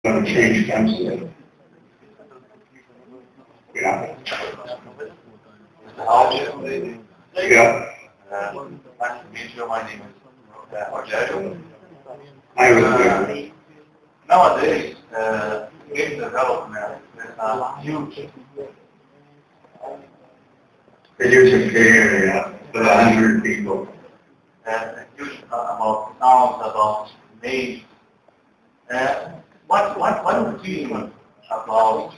change comes to yeah. Yeah. Nice to meet you. My name is Rogério. I was there. Nowadays, game development is a huge area with 100 people. A huge about sounds, about names. What do you think about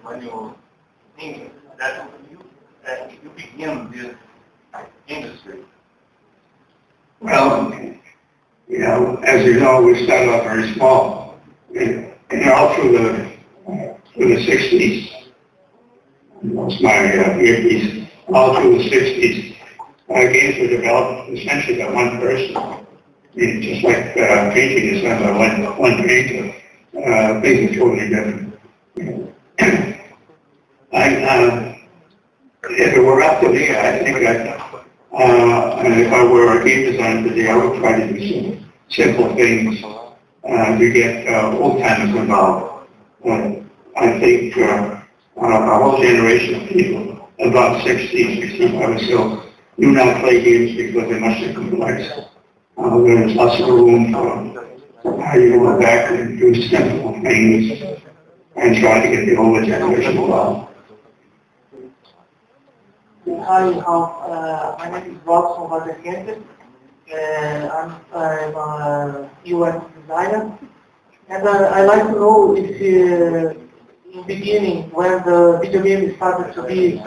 when you think that you begin this industry? Well, you know, as you know, we started off very small. And all through the 60s, most my 50s, all through the 60s, games were developed essentially by one person. I mean, just like painting is done by one painter, things are totally different. If it were up to me, I think that and if I were a game designer today, I would try to do some simple things to get old-timers involved. I think a whole generation of people, about 60, 65 or so, do not play games because they're much too complex. There's lots of room for how you go back and do simple things and try to get the older generation involved. Hi, my name is Ralph Baer. I'm a UX designer, and I'd like to know if in the beginning, when the video game started to be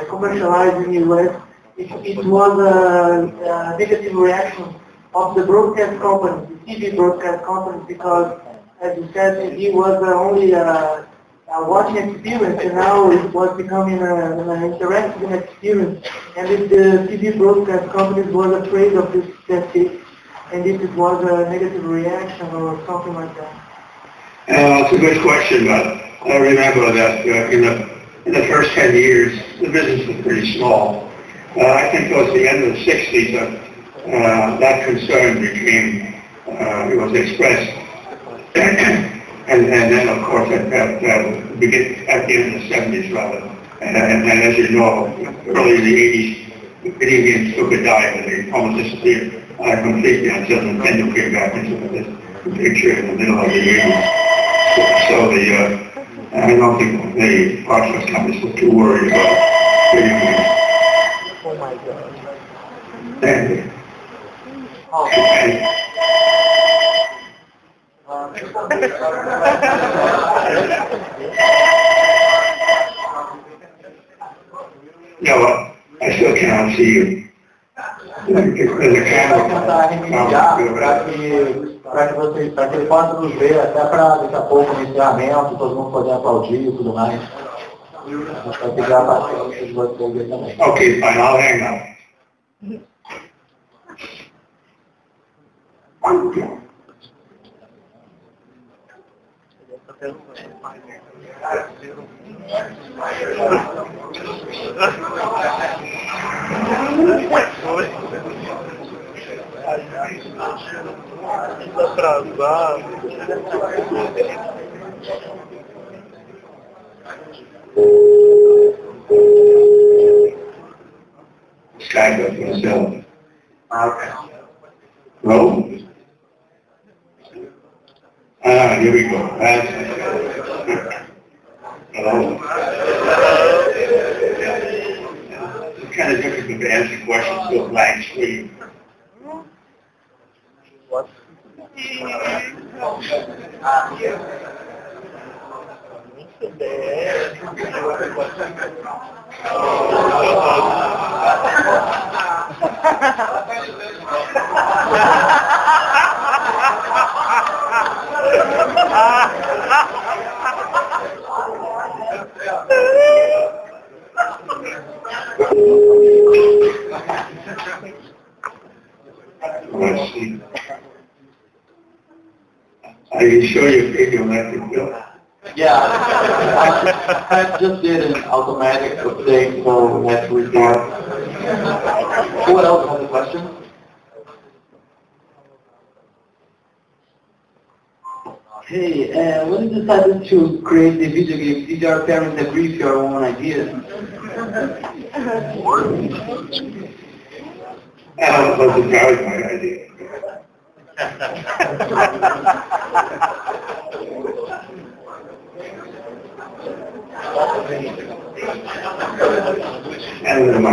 commercialized in the US, if it was a negative reaction of the broadcast company, the TV broadcast company, because, as you said, it was only a watching experience, and now it was becoming an interactive experience. And if the TV broadcast companies were afraid of this tactic, and if it was a negative reaction or something like that. It's a good question, but I remember that in the first 10 years, the business was pretty small. I think towards the end of the 60s, that concern became, it was expressed. And then, of course, at the end of the 70s, rather. And as you know, early in the 80s, video games took a dive and they almost disappeared completely until Nintendo came back into the picture in the middle of the 80s. So I don't think the broadcast companies were too worried about video games. Oh my God. And yeah, well, I still cannot see you. There's a camera. Para que ele possa nos ver, até para daqui a pouco no encerramento, todo mundo poder aplaudir e tudo mais. A gente vai pegar a participação de vocês também. Okay, fine, I'll hang up. Skype up yourself. Hello? Here we go. Hello? It's kind of difficult to answer questions with a blank screen. What? Let's see. Are you sure you paid your electric bill? Yeah, I just did an automatic update, so let's restart. Who else has a question? Hey, when you decided to create the video game, did your parents agree with your own ideas? That was entirely my idea. And then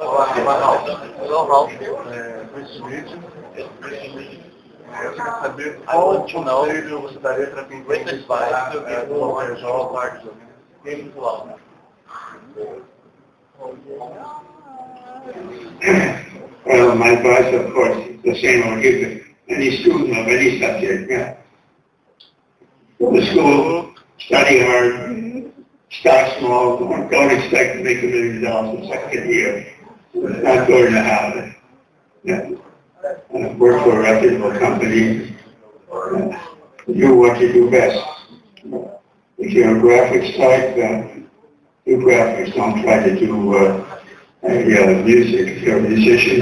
Olá, Ralph. Recentemente, eu quero saber qual conselho você daria para quem tem que desenvolver jogos, game visual. Well, my advice, of course, is the same I would give to any student of any subject. Yeah. Go to school, study hard, start small, don't expect to make $1 million the second year. It's not going to happen. Yeah. Work for a reputable company. Do what you do best. If you're a graphics type, do graphics. Don't try to do music. If you're a musician,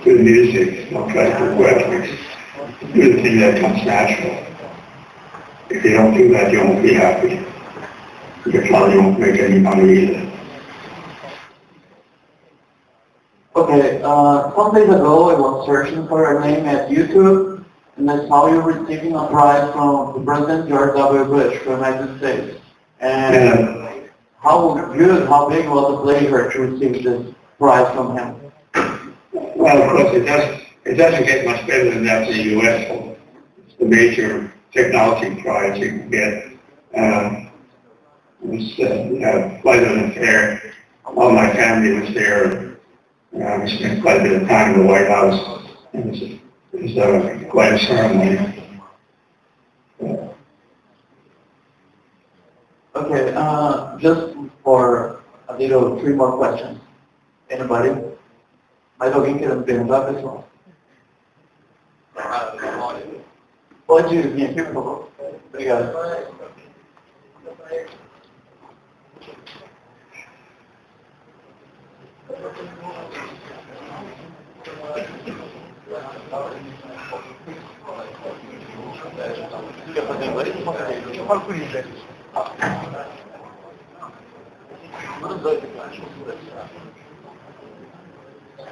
do music. Don't try to do graphics. Do the thing that comes natural. If you don't do that, you won't be happy. You probably won't make any money either. Okay, some days ago I was searching for your name at YouTube, and I saw you receiving a prize from the President George W. Bush from the United States. And how good, how big was the pleasure to receive this prize from him? Well, of course, it doesn't get much better than that in the U.S. It's the major technology prize you can get. It was quite an affair. All my family was there. We spent quite a bit of time in the White House. It was quite a ceremony. Okay, just for a little 3 more questions. Anybody? Mais alguém querendo perguntar, pessoal? Pode vir aqui, por favor. Obrigado. Quer fazer inglês ou português? Eu falo por inglês. Os dois aqui, acho.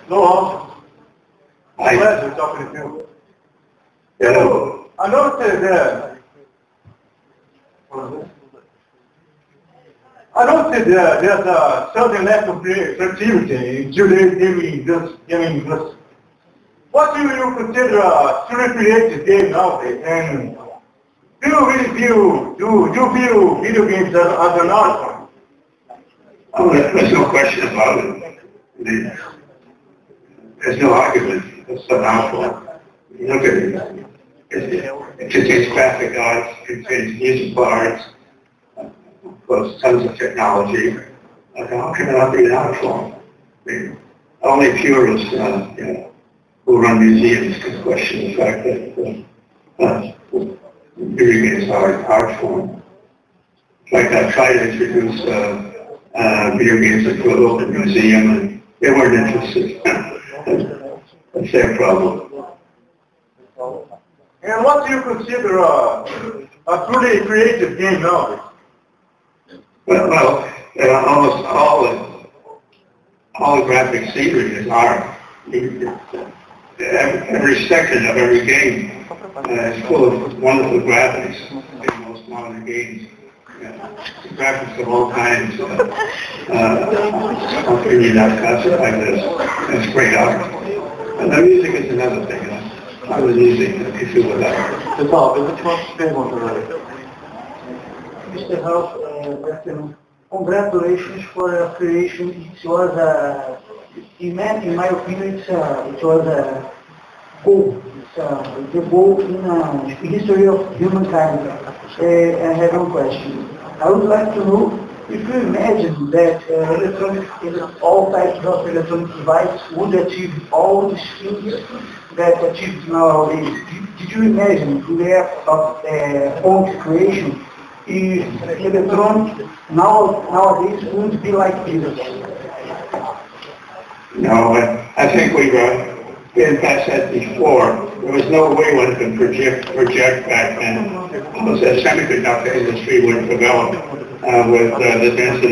Hello. Pleasure talking to you. Hello. I noticed that there's a certain lack of creativity in today's gaming industry. What do you consider a truly creative game nowadays? And do you view video games as an art form? Oh, there's no question about it. There's no argument. It's an art form. Look at it. It contains graphic arts, it contains music arts, of course, tons of technology. How can it not be an art form? I mean, only purists, who run museums can question the fact that video games are an art form. In fact, I tried to introduce video games into a local museum, and they weren't interested. That's their problem. And what do you consider a truly creative game nowadays? Well, almost all the graphic scenery is art. Every second of every game is full of wonderful graphics in most modern games. Graphics of all kinds. How can you not classify this as great art? And the music is another thing. I was using the issue with that. Pessoal, eu vou te fazer uma pergunta agora. Mr. Ralph, congratulations for your creation. It was in my opinion, it was a goal. It's the goal in the history of humankind. I have one question. I would like to know if you imagine that all types of electronic devices would achieve all the skills that achieved nowadays. Did you imagine in the act of content creation if electronic nowadays would be like this? No, I think we've as I said before, there was no way one could project back then. The semiconductor industry would develop with the density